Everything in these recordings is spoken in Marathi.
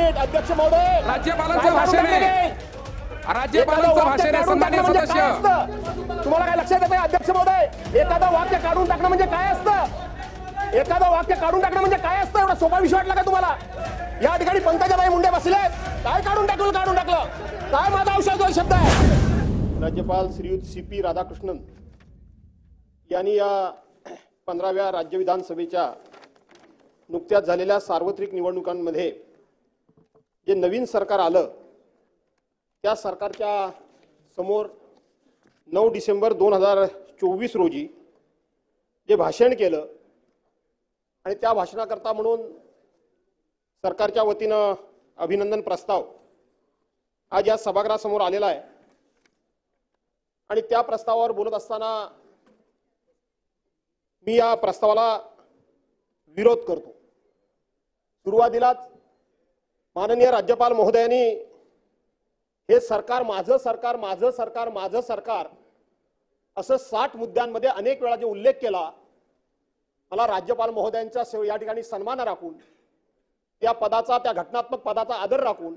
मिनिट अध्यक्ष महोदय, राज्यपालांचं भाषण आहे, राज्यपालांचं भाषण आहे सन्माननीय सदस्य. तुम्हाला काय लक्षात येत नाही अध्यक्ष महोदय? एखादं वाक्य काढून टाकणं म्हणजे काय असतं? एखादं वाक्य काढून टाकणं म्हणजे काय असतं? एवढा सोपा विषय वाटला का तुम्हाला? या ठिकाणी पंकजाबाई मुंडे बसले, काय काढून टाकलं? काय माझा औषध शब्द आहे? राज्यपाल श्रीयुत CP राधाकृष्णन यांनी या 15व्या राज्य विधानसभेच्या नुकत्याच झालेल्या सार्वत्रिक निवडणुकांमध्ये जे नवीन सरकार आलं त्या सरकारच्या समोर 9 डिसेंबर 2024 रोजी जे भाषण केलं आणि त्या भाषणाकरता म्हणून सरकारच्या वतीनं अभिनंदन प्रस्ताव आज या सभागृहासमोर आलेला आहे. आणि त्या प्रस्तावावर बोलत असताना मी या प्रस्तावाला विरोध करतो. सुरुवातीलाच माननीय राज्यपाल महोदयांनी हे सरकार माझं सरकार असं 60 मुद्द्यांमध्ये अनेक वेळा जे उल्लेख केला, मला राज्यपाल महोदयांचा या ठिकाणी सन्मान राखून त्या पदाचा, त्या घटनात्मक पदाचा आदर राखून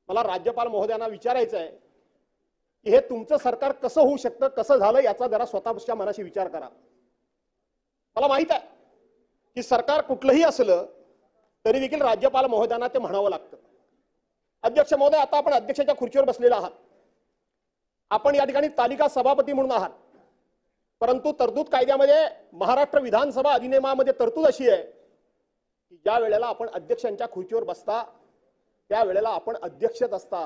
मला राज्यपाल महोदयांना विचारायचं आहे की हे तुमचं सरकार कसं होऊ शकतं, कसं झालं, याचा जरा स्वतःच्या मनाशी विचार करा. मला माहित आहे की सरकार कुठलंही असलं तरी देखील राज्यपाल महोदयांना ते म्हणावं लागतं. अध्यक्ष महोदय, आता आपण अध्यक्षाच्या खुर्चीवर बसलेला आहात, आपण या ठिकाणी तालिका सभापती म्हणून आहात, परंतु तरतूद कायद्यामध्ये महाराष्ट्र विधानसभा अधिनियमामध्ये तरतूद अशी आहे की ज्या वेळेला आपण अध्यक्षांच्या खुर्चीवर बसता त्या वेळेला आपण अध्यक्षच असता.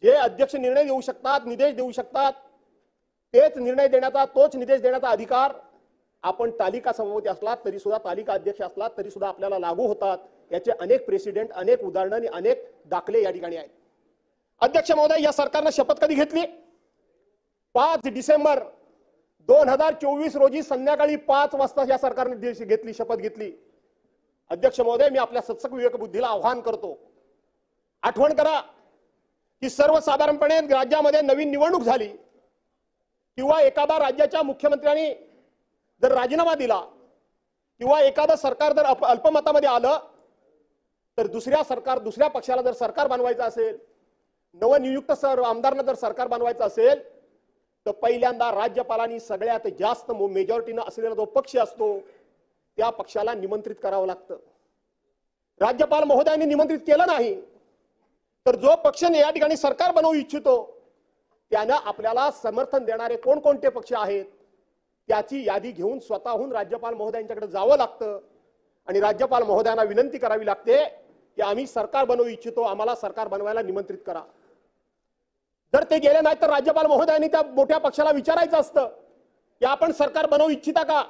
जे अध्यक्ष निर्णय देऊ शकतात, निर्देश देऊ शकतात, तेच निर्णय देण्याचा, तोच निर्देश देण्याचा अधिकार आपण तालिका सभापती असला तरी सुद्धा, तालिका अध्यक्ष असला तरी सुद्धा आपल्याला लागू होतात. याचे अनेक प्रेसिडेंट, अनेक उदाहरणं आणि अनेक दाखले या ठिकाणी आहेत. अध्यक्ष महोदय, या सरकारनं शपथ कधी घेतली? 5 डिसेंबर 2024 रोजी संध्याकाळी 5 वाजता या सरकारने शपथ घेतली. अध्यक्ष महोदय, मी आपल्या सत्सक विवेक बुद्धीला आव्हान करतो, आठवण करा की सर्वसाधारणपणे राज्यामध्ये नवीन निवडणूक झाली किंवा एखादा राज्याच्या मुख्यमंत्र्यांनी जर राजीनामा दिला किंवा एखादं सरकार जर अल्पमतामध्ये आलं तर दुसऱ्या पक्षाला जर सरकार बनवायचं असेल, नवनियुक्त आमदारांना जर सरकार बनवायचं असेल तर पहिल्यांदा राज्यपालांनी सगळ्यात जास्त मेजॉरिटीनं असलेला जो पक्ष असतो त्या पक्षाला निमंत्रित करावं लागतं. राज्यपाल महोदयांनी निमंत्रित केलं नाही तर जो पक्ष या ठिकाणी सरकार बनवू इच्छितो त्यानं आपल्याला समर्थन देणारे कोणकोणते पक्ष आहेत त्याची यादी घेऊन स्वतःहून राज्यपाल महोदयांच्याकडे जावं लागतं आणि राज्यपाल महोदयांना विनंती करावी लागते की आम्ही सरकार बनवू इच्छितो, आम्हाला सरकार बनवायला निमंत्रित करा. जर ते गेले नाही तर राज्यपाल महोदयांनी त्या मोठ्या पक्षाला विचारायचं असतं की आपण सरकार बनवू इच्छिता का?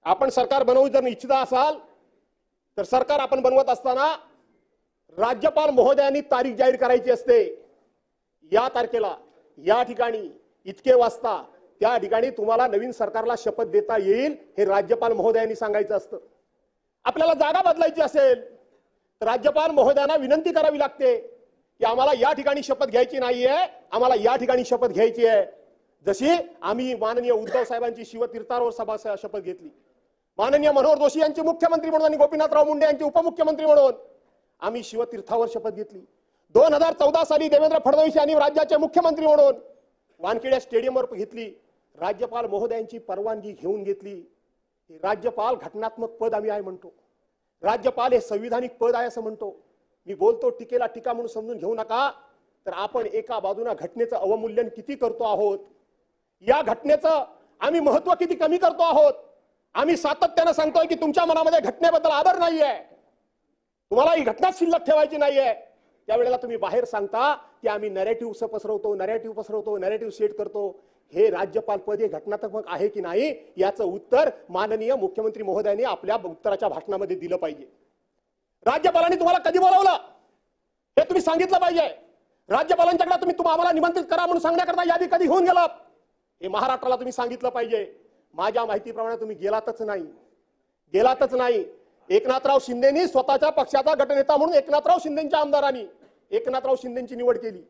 आपण सरकार बनवू जर इच्छिता असाल तर सरकार आपण बनवत असताना राज्यपाल महोदयांनी तारीख जाहीर करायची असते. या तारखेला, या ठिकाणी, इतके वाजता त्या ठिकाणी तुम्हाला नवीन सरकारला शपथ देता येईल हे राज्यपाल महोदयांनी सांगायचं असतं. आपल्याला जागा बदलायची असेल तर राज्यपाल महोदयांना विनंती करावी लागते की आम्हाला या ठिकाणी शपथ घ्यायची नाहीये, आम्हाला या ठिकाणी शपथ घ्यायची आहे. जशी आम्ही माननीय उद्धव साहेबांची शिवतीर्थावर शपथ घेतली, माननीय मनोहर जोशी यांचे मुख्यमंत्री म्हणून आणि गोपीनाथराव मुंडे यांचे उपमुख्यमंत्री म्हणून आम्ही शिवतीर्थावर शपथ घेतली. 2014 साली देवेंद्र फडणवीस यांनी राज्याचे मुख्यमंत्री म्हणून वानखेडे स्टेडियमवर घेतली. राज्यपाल महोदयांची परवानगी घेऊन घेतली. राज्यपाल घटनात्मक पद आम्ही आहे म्हणतो, राज्यपाल हे संविधानिक पद आहे असं म्हणतो. मी बोलतो टीकेला टीका म्हणून समजून घेऊ नका, तर आपण एका बाजूला घटनेचं अवमूल्यन किती करतो आहोत, या घटनेचं आम्ही महत्व किती कमी करतो आहोत. आम्ही सातत्यानं सांगतोय की तुमच्या मनामध्ये घटनेबद्दल आदर नाहीये, तुम्हाला ही घटना शिल्लक ठेवायची नाहीये. त्यावेळेला तुम्ही बाहेर सांगता की आम्ही नॅरेटिव्ह पसरवतो, नॅरेटिव्ह सेट करतो. हे राज्यपाल पद हे घटनात्मक आहे की नाही याचं उत्तर माननीय मुख्यमंत्री महोदयांनी आपल्या उत्तराच्या भाषणामध्ये दिलं पाहिजे. राज्यपालांनी तुम्हाला कधी बोलावलं हे तुम्ही सांगितलं पाहिजे. राज्यपालांच्याकडे तुम्ही आम्हाला निमंत्रित करा म्हणून सांगण्याकरता यादी कधी होऊन गेलात हे महाराष्ट्राला तुम्ही सांगितलं पाहिजे. माझ्या माहितीप्रमाणे तुम्ही गेलातच नाही. एकनाथराव शिंदेनी स्वतःच्या पक्षाचा गटनेता म्हणून एकनाथराव शिंदेच्या आमदारांनी एकनाथराव शिंदेची निवड केली.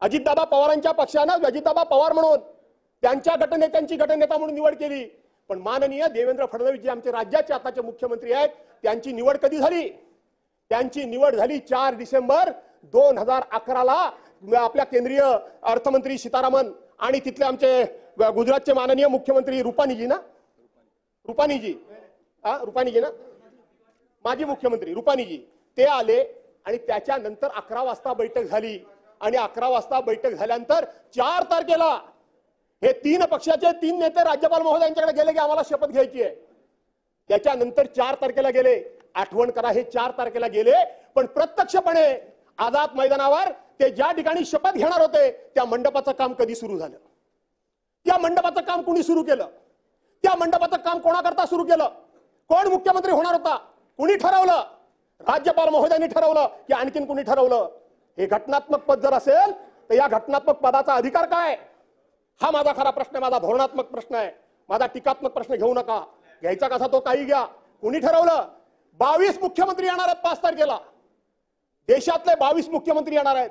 अजितदादा पवारांच्या पक्षानं अजितदादा पवार म्हणून त्यांच्या गटनेत्यांची गटनेता म्हणून निवड केली. पण माननीय देवेंद्र फडणवीस जे आमचे राज्याचे आताचे मुख्यमंत्री आहेत त्यांची निवड कधी झाली? त्यांची निवड झाली 4 डिसेंबर 2011ला आपल्या केंद्रीय अर्थमंत्री सीतारामन आणि तिथले आमचे गुजरातचे माननीय मुख्यमंत्री रुपानीजी ना माजी मुख्यमंत्री रुपानीजी ते आले आणि त्याच्यानंतर 11 वाजता बैठक झाली आणि 11 वाजता बैठक झाल्यानंतर 4 तारखेला हे 3 पक्षाचे 3 नेते राज्यपाल महोदयांच्याकडे गेले की आम्हाला शपथ घ्यायची आहे. त्याच्यानंतर 4 तारखेला गेले. आठवण करा, हे 4 तारखेला गेले, पण प्रत्यक्षपणे आझाद मैदानावर ते ज्या ठिकाणी शपथ घेणार होते त्या मंडपाचं काम कधी सुरू झालं, त्या मंडपाचं काम कोणी सुरू केलं, त्या मंडपाचं काम कोणाकरता सुरू केलं, कोण मुख्यमंत्री होणार होता, कुणी ठरवलं, राज्यपाल महोदयांनी ठरवलं की आणखीन कुणी ठरवलं. हे घटनात्मक पद जर असेल तर या घटनात्मक पदाचा अधिकार काय, हा माझा खरा प्रश्न आहे, माझा धोरणात्मक प्रश्न आहे, माझा टीकात्मक प्रश्न घेऊ नका. घ्यायचा कसा तो काही घ्या. कुणी ठरवलं? 22 मुख्यमंत्री येणार आहेत 5 तारखेला. देशातले 22 मुख्यमंत्री येणार आहेत.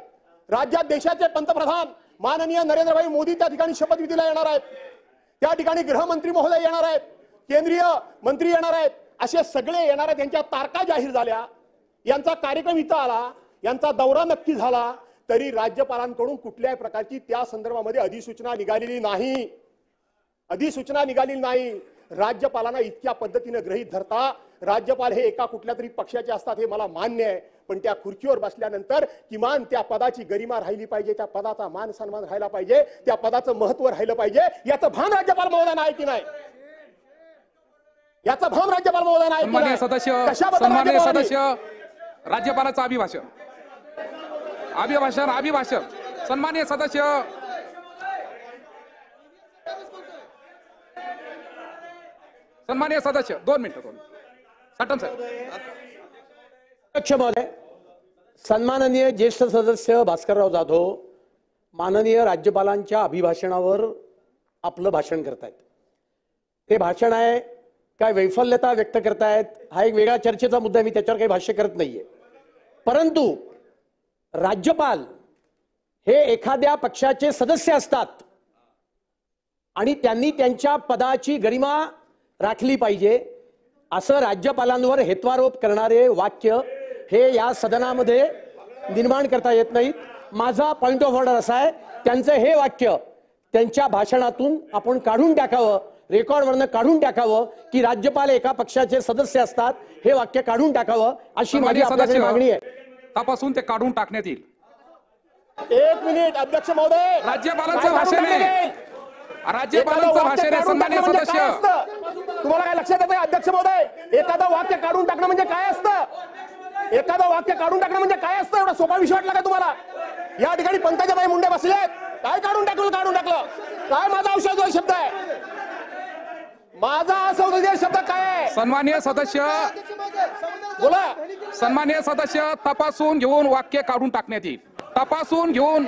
राज्यात देशाचे पंतप्रधान माननीय नरेंद्रभाई मोदी त्या ठिकाणी शपथविधीला येणार आहेत. त्या ठिकाणी गृहमंत्री महोदय येणार आहेत, केंद्रीय मंत्री येणार आहेत, असे सगळे येणार आहेत. यांच्या तारखा जाहीर झाल्या, यांचा कार्यक्रम इथं आला, यांचा दौरा नक्की झाला, तरी राज्यपालांकडून कुठल्याही प्रकारची त्या संदर्भामध्ये अधिसूचना निघालेली नाही. अधिसूचना निघालेली नाही. राज्यपालांना इतक्या पद्धतीने गृहीत धरता. राज्यपाल हे एका कुठल्या तरी पक्षाचे असतात हे मला मान्य आहे, पण त्या खुर्चीवर बसल्यानंतर किमान त्या पदाची गरिमा राहिली पाहिजे, त्या पदाचा मान सन्मान राहिला पाहिजे, त्या पदाचं महत्व राहिलं पाहिजे. याचं भान राज्यपाल महोदयांना आहे की नाही? याचं भान राज्यपाल महोदयांना आहे की नाही? सन्माननीय सदस्य राज्यपालाचं अभिभाषण सन्माननीय सदस्य सन्माननीय सदस्य 2 मिनिटं. सटन साहेब. अध्यक्ष महोदय, सन्माननीय ज्येष्ठ सदस्य भास्करराव जाधव माननीय राज्यपालांच्या अभिभाषणावर आपलं भाषण करतायत. ते भाषण आहे काय वैफल्यता व्यक्त करतायत, हा एक वेगळा चर्चेचा मुद्दा, मी त्याच्यावर काही भाष्य करत नाहीये. परंतु राज्यपाल हे एखाद्या पक्षाचे सदस्य असतात आणि त्यांनी त्यांच्या पदाची गरिमा राखली पाहिजे असं राज्यपालांवर हेत्वारोप करणारे वाक्य हे या सदनामध्ये निर्माण करता येत नाहीत. माझा पॉइंट ऑफ ऑर्डर असा आहे, त्यांचं हे वाक्य त्यांच्या भाषणातून आपण काढून टाकावं, रेकॉर्डवरनं काढून टाकावं की राज्यपाल एका पक्षाचे सदस्य असतात, हे वाक्य काढून टाकावं अशी माझी आपल्याकडे मागणी आहे. तपासून ते काढून टाकण्यात येईल. 1 मिनिट अध्यक्ष महोदय, राज्यपालांचं भाषण आहे, राज्यपालांचं भाषण आहे. सन्माननीय सदस्य, तुम्हाला काय लक्षात येतं अध्यक्ष महोदय? एखादं वाक्य काढून टाकणं म्हणजे काय असतं? एखादं वाक्य काढून टाकणं म्हणजे काय असतं? एवढा सोपा विषय वाटला का तुम्हाला? या ठिकाणी पंकजाबाई मुंडे बसलेत, काय काढून टाकलं काय? माझा औषध शब्द आहे, माझा असंवेदनशील शब्द काय आहे? सन्माननीय सदस्य बोला. सन्माननीय सदस्य, तपासून घेऊन वाक्य काढून टाकण्यात येईल. तपासून घेऊन